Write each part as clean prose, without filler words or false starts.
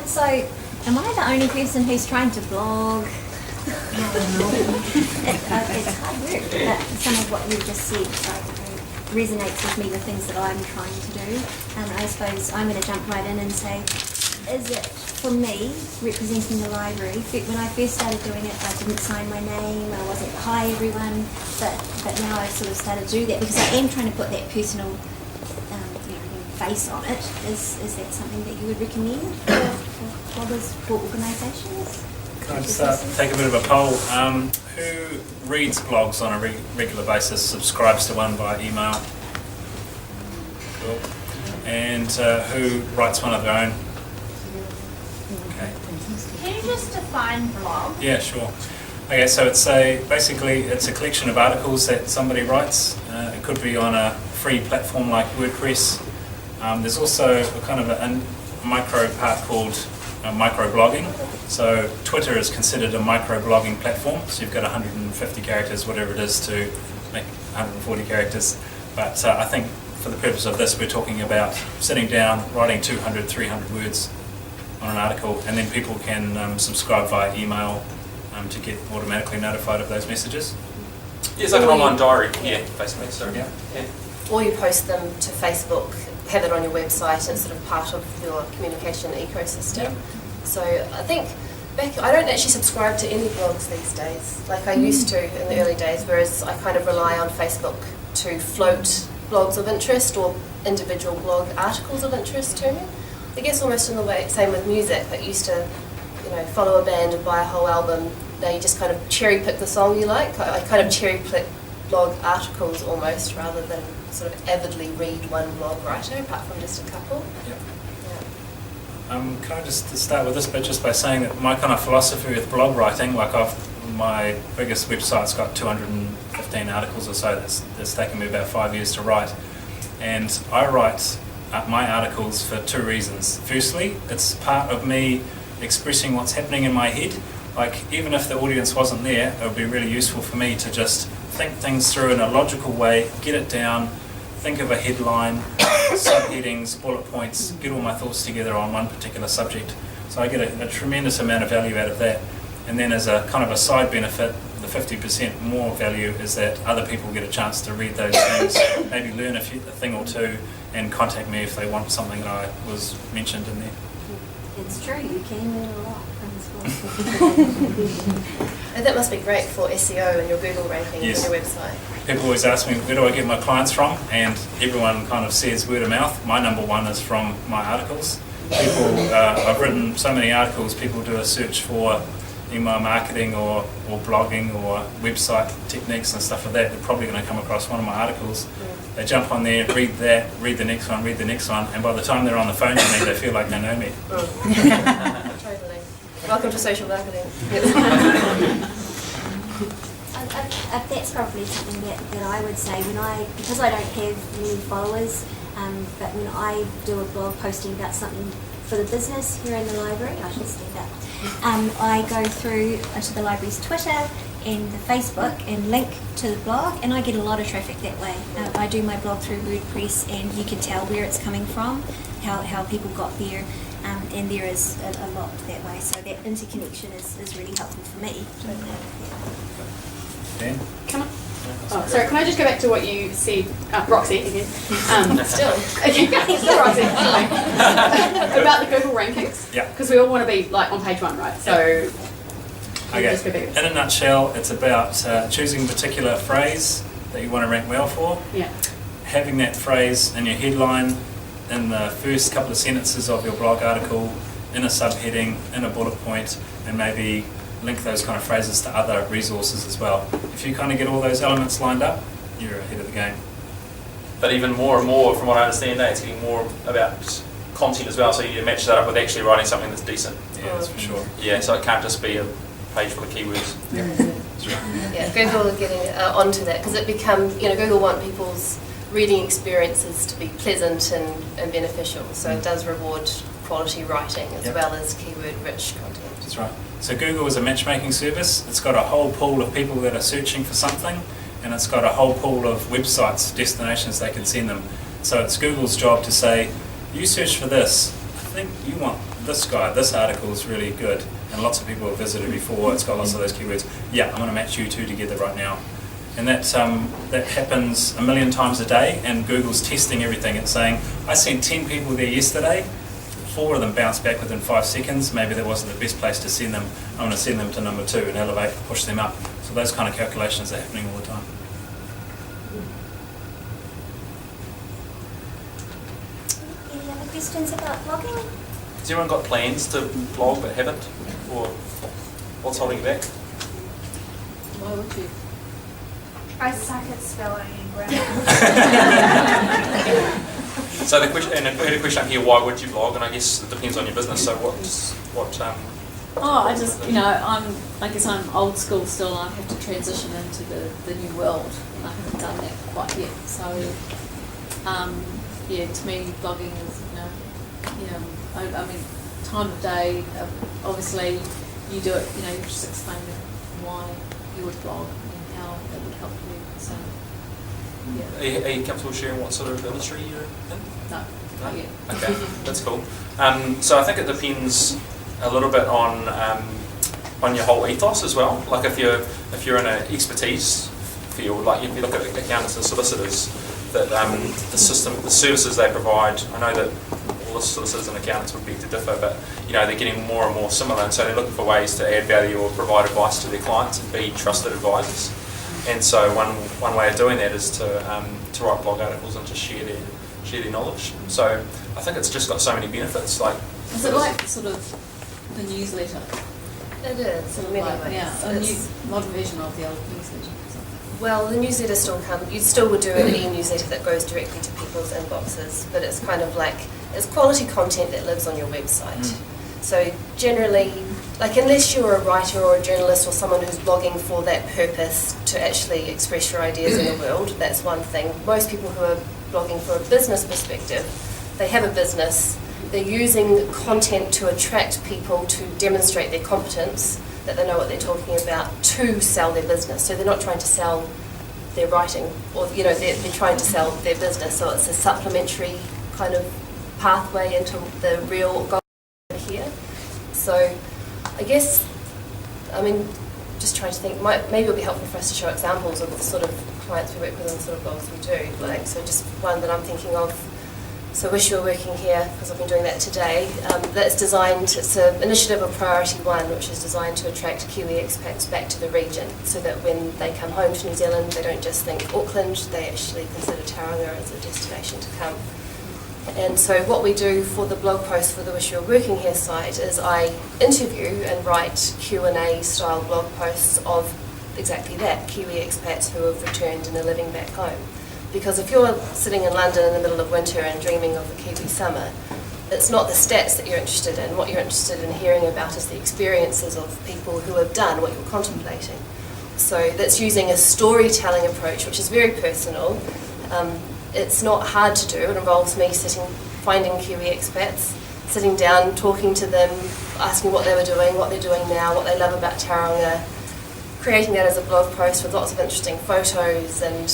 So, am I the only person who's trying to blog? It's hard work. Some of what you just said resonates with me with things that I'm trying to do. And I suppose I'm going to jump right in and say, is it, for me, representing the library, when I first started doing it, I didn't sign my name, I wasn't hi everyone, but now I've sort of started to do that because I am trying to put that personal face on it. Is that something that you would recommend for bloggers, for organisations? Can I just take a bit of a poll? Who reads blogs on a regular basis, subscribes to one via email? Cool. And who writes one of their own? Okay. Can you just define blog? Yeah, sure. Okay, so basically it's a collection of articles that somebody writes. It could be on a free platform like WordPress. There's also a kind of a micro part called microblogging. So Twitter is considered a microblogging platform. So you've got 150 characters, whatever it is, to make 140 characters. But I think for the purpose of this, we're talking about sitting down, writing 200, 300 words on an article, and then people can subscribe via email to get automatically notified of those messages. Yeah, it's like an online diary. Yeah, basically. So Yeah. Or you post them to Facebook, have it on your website, it's sort of part of your communication ecosystem. So I think I don't actually subscribe to any blogs these days, like I used to in the early days, whereas I kind of rely on Facebook to float blogs of interest or individual blog articles of interest to me. I guess almost in the way, same with music, that used to, follow a band and buy a whole album. Now you just kind of cherry pick the song you like. I kind of cherry pick blog articles almost, rather than sort of avidly read one blog writer, apart from just a couple. Yep. Can I just start with this bit just by saying that my kind of philosophy with blog writing, my biggest website's got 215 articles or so that's taken me about 5 years to write. And I write my articles for two reasons. Firstly, it's part of me expressing what's happening in my head. Like, even if the audience wasn't there, it would be really useful for me to just think things through in a logical way, get it down, think of a headline, subheadings, bullet points, get all my thoughts together on one particular subject. So I get a tremendous amount of value out of that. And then as a kind of a side benefit, the 50% more value is that other people get a chance to read those things, maybe learn a thing or two, and contact me if they want something that I was mentioned in there. It's true, you can learn a lot from this blog. And that must be great for SEO and your Google ranking Yes. on your website. People always ask me, where do I get my clients from? And everyone kind of says word of mouth. My number one is from my articles. I've written so many articles, people do a search for email marketing or blogging or website techniques and stuff like that. They're probably going to come across one of my articles. They jump on there, read that, read the next one, and by the time they're on the phone to me, they feel like they know me. Totally. Welcome to social marketing. That's probably something that I would say because I don't have many followers, but when I do a blog posting about something for the business here in the library, I should stand up, I go through to the library's Twitter and the Facebook and link to the blog, and I get a lot of traffic that way. I do my blog through WordPress, and you can tell where it's coming from, how people got there, and there is a lot that way. So that interconnection is really helpful for me. Dan? Can I just go back to what you said, Roxy again? Still. Okay, still Roxy. Anyway. About the Google rankings. Yeah. Because we all want to be like on page one, right? So. Okay. Just go back. In a nutshell, it's about choosing a particular phrase that you want to rank well for. Yeah. Having that phrase in your headline, in the first couple of sentences of your blog article, in a subheading, in a bullet point, and maybe link those kind of phrases to other resources as well. If you kind of get all those elements lined up, you're ahead of the game. But even more and more, from what I understand now, it's getting more about content as well, so you need to match that up with actually writing something that's decent. Yeah, that's for sure. Yeah, so it can't just be a page full of keywords. Yeah, Google are getting onto that because it becomes, Google want people's reading experiences to be pleasant and beneficial, so it does reward quality writing as well as keyword-rich content. That's right. So Google is a matchmaking service. It's got a whole pool of people that are searching for something, and it's got a whole pool of websites, destinations they can send them. So it's Google's job to say, you search for this, I think you want this article is really good, and lots of people have visited before, it's got lots of those keywords. Yeah, I'm going to match you two together right now. And that happens a million times a day, and Google's testing everything. It's saying, I sent 10 people there yesterday, 4 of them bounced back within 5 seconds, maybe that wasn't the best place to send them, I'm going to send them to number 2 and elevate, push them up. So those kind of calculations are happening all the time. Any other questions about blogging? Has anyone got plans to blog but haven't? Or what's holding you back? Why would you? I suck at spelling and grammar. So the question, and I heard a question up here, why would you blog? And I guess it depends on your business. So I just, I guess I'm old school still, and I have to transition into the new world, and I haven't done that quite yet. So, to me, blogging is, I mean, time of day, obviously, you do it, you just explain why you would blog and how that would help you. So, yeah. are you comfortable sharing what sort of industry you're in? No, not yet. Okay, that's cool. So I think it depends a little bit on your whole ethos as well. Like if you're in an expertise field, like if you look at accountants and solicitors, that the services they provide, I know that all the solicitors and accountants would beg to differ, but they're getting more and more similar, and so they're looking for ways to add value or provide advice to their clients and be trusted advisors. And so one way of doing that is to write blog articles and to share their knowledge. So I think it's just got so many benefits. Like, is it like sort of the newsletter? It is, in many ways. Yeah, a new modern version of the old newsletter. Well, the newsletter you still would do an e-newsletter that goes directly to people's inboxes, but it's kind of like, it's quality content that lives on your website. So generally, like unless you're a writer or a journalist or someone who's blogging for that purpose to actually express your ideas in the world, that's one thing. Most people who are blogging for a business perspective, they have a business, they're using content to attract people to demonstrate their competence, that they know what they're talking about, to sell their business. So they're not trying to sell their writing, or they're trying to sell their business. So it's a supplementary kind of pathway into the real goal here. So I guess, just trying to think, maybe it'll be helpful for us to show examples of the sort of clients we work with and the sort of blogs we do. So just one that I'm thinking of. So Wish You Were Working Here, because I've been doing that today. That's designed, it's an initiative of Priority One, which is designed to attract Kiwi expats back to the region, so that when they come home to New Zealand, they don't just think Auckland, they actually consider Tauranga as a destination to come. And so what we do for the blog post for the Wish You Were Working Here site is I interview and write Q&A style blog posts of exactly that, Kiwi expats who have returned and are living back home. Because if you're sitting in London in the middle of winter and dreaming of a Kiwi summer, it's not the stats that you're interested in. What you're interested in hearing about is the experiences of people who have done what you're contemplating. So that's using a storytelling approach, which is very personal. It's not hard to do. It involves me finding Kiwi expats, sitting down, talking to them, asking what they were doing, what they're doing now, what they love about Tauranga, creating that as a blog post with lots of interesting photos, and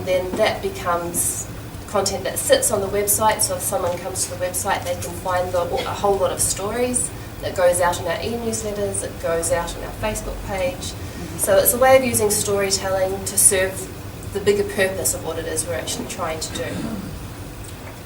then that becomes content that sits on the website. So if someone comes to the website, they can find a whole lot of stories that goes out in our e-newsletters, it goes out on our Facebook page. So it's a way of using storytelling to serve the bigger purpose of what it is we're actually trying to do.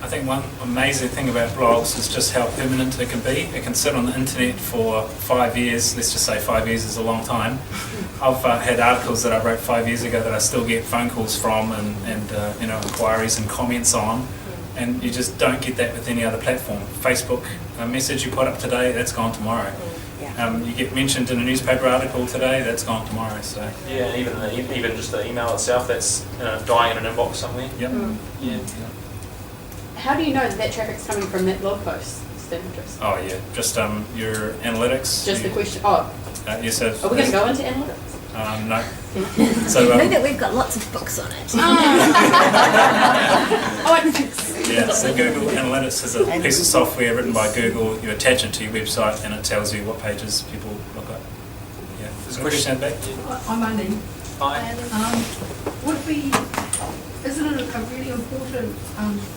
I think one amazing thing about blogs is just how permanent it can be. It can sit on the internet for 5 years. Let's just say 5 years is a long time. I've had articles that I wrote 5 years ago that I still get phone calls from and inquiries and comments on, and you just don't get that with any other platform. Facebook, a message you put up today, that's gone tomorrow. You get mentioned in a newspaper article today, that's gone tomorrow. So yeah, and even just the email itself, that's dying in an inbox somewhere. yep. Yeah. How do you know that traffic's coming from that blog post? Is that interesting? Oh yeah, just your analytics. Just the question. Oh, You said. are we going to go into analytics? No. So I know that we've got lots of books on it. yeah, so Google Analytics is a piece of software written by Google. You attach it to your website and it tells you what pages people look at. Yeah. There's a question at the back. I'm Eileen. Hi. Isn't it a really important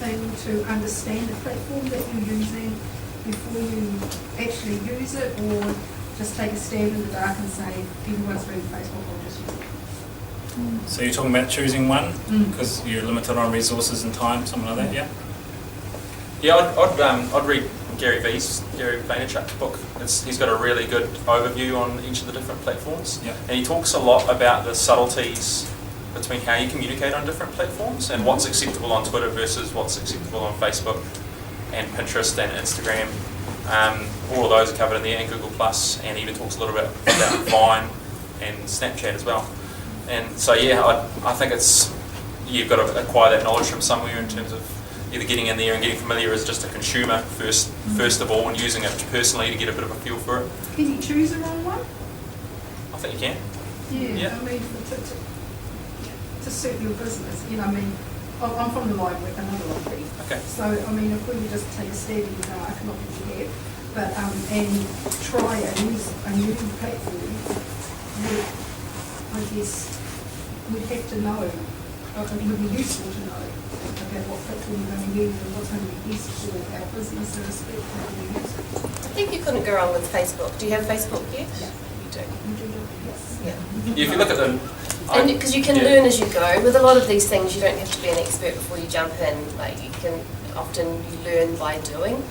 thing to understand the platform that you're using before you actually use it, or just take a stab in the dark and say, everyone's reading Facebook, I'll just use it? So you're talking about choosing one Mm. because you're limited on resources and time, something like that, yeah? Yeah, I'd read Gary Vaynerchuk's book. He's got a really good overview on each of the different platforms. Yeah. And he talks a lot about the subtleties between how you communicate on different platforms and what's acceptable on Twitter versus what's acceptable on Facebook and Pinterest and Instagram. All of those are covered in there, and Google Plus, and he even talks a little bit about Vine and Snapchat as well. And so yeah, I think you've got to acquire that knowledge from somewhere in terms of either getting in there and getting familiar as just a consumer first of all, and using it personally to get a bit of a feel for it. Can you choose the wrong one? I think you can. Yeah, Yeah. I mean, to suit your business, you know, I mean, I'm from the library, another library. Okay. So, I mean, if we would just take a stab in the dark, not that we have, but, and try and use a new platform, I guess we'd have to know, it would be useful to know about what platform we're going to use and what's going to be best for our business and respect for how we use it. I think you couldn't go wrong with Facebook. Do you have Facebook yet? Yeah. You do. We do do it, yes. Yeah. If you look at the... And because you can learn as you go. With a lot of these things, you don't have to be an expert before you jump in. Like you can often you learn by doing.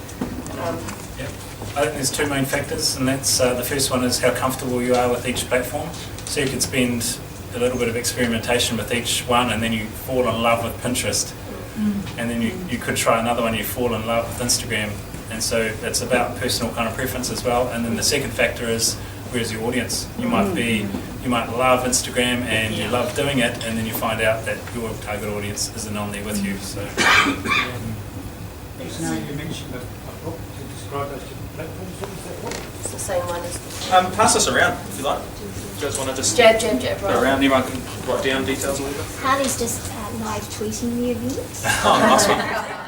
Yep. I think there's two main factors, and that's the first one is how comfortable you are with each platform. So you could spend a little bit of experimentation with each one, and then you fall in love with Pinterest, and then you could try another one, you fall in love with Instagram, and so it's about personal kind of preference as well. And then the second factor is where's your audience? You might love Instagram and you love doing it, and then you find out that your target audience isn't on there with you. So. Just now you mentioned a book to describe those different platforms. What was that book? It's the same one as pass this around if you like. Do you guys want to just jab, go right? around? Everyone can write down details or whatever. Harley's just live tweeting the event. Oh, nice one.